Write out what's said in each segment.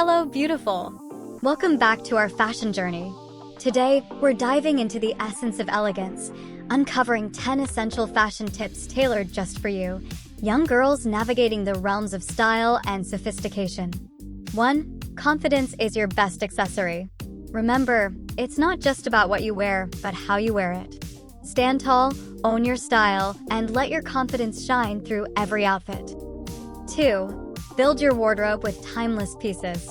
Hello, beautiful! Welcome back to our fashion journey. Today, we're diving into the essence of elegance, uncovering 10 essential fashion tips tailored just for you, young girls navigating the realms of style and sophistication. 1. Confidence is your best accessory. Remember, it's not just about what you wear, but how you wear it. Stand tall, own your style, and let your confidence shine through every outfit. 2. Build your wardrobe with timeless pieces.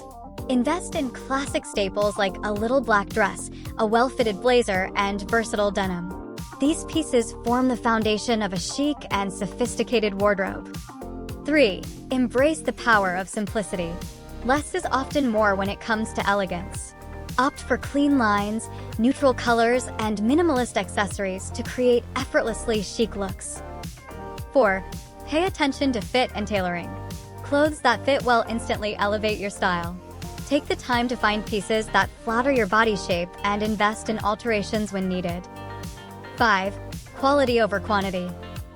Invest in classic staples like a little black dress, a well-fitted blazer, and versatile denim. These pieces form the foundation of a chic and sophisticated wardrobe. 3. Embrace the power of simplicity. Less is often more when it comes to elegance. Opt for clean lines, neutral colors, and minimalist accessories to create effortlessly chic looks. 4. Pay attention to fit and tailoring. Clothes that fit well instantly elevate your style. Take the time to find pieces that flatter your body shape and invest in alterations when needed. 5. Quality over quantity.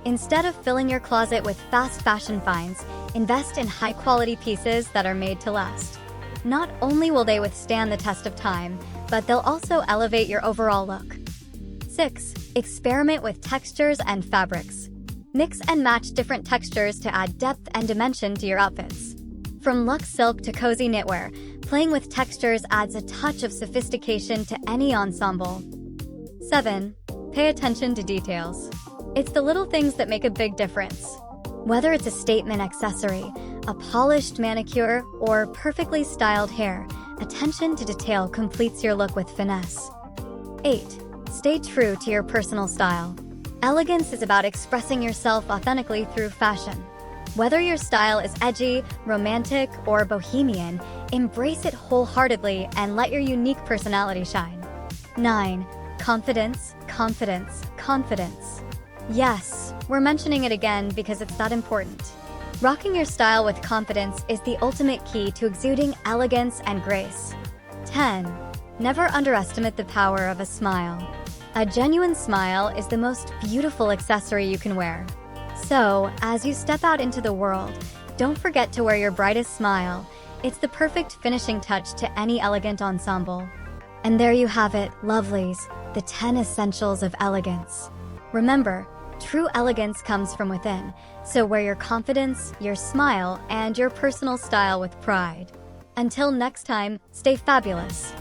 Instead of filling your closet with fast fashion finds, invest in high-quality pieces that are made to last. Not only will they withstand the test of time, but they'll also elevate your overall look. 6. Experiment with textures and fabrics. Mix and match different textures to add depth and dimension to your outfits. From luxe silk to cozy knitwear, playing with textures adds a touch of sophistication to any ensemble. 7. Pay attention to details. It's the little things that make a big difference. Whether it's a statement accessory, a polished manicure, or perfectly styled hair, attention to detail completes your look with finesse. 8. Stay true to your personal style. Elegance is about expressing yourself authentically through fashion. Whether your style is edgy, romantic, or bohemian, embrace it wholeheartedly and let your unique personality shine. 9. Confidence, confidence, confidence. Yes, we're mentioning it again because it's that important. Rocking your style with confidence is the ultimate key to exuding elegance and grace. 10. Never underestimate the power of a smile. A genuine smile is the most beautiful accessory you can wear. So, as you step out into the world, don't forget to wear your brightest smile. It's the perfect finishing touch to any elegant ensemble. And there you have it, lovelies, the 10 essentials of elegance. Remember, true elegance comes from within, so wear your confidence, your smile, and your personal style with pride. Until next time, stay fabulous.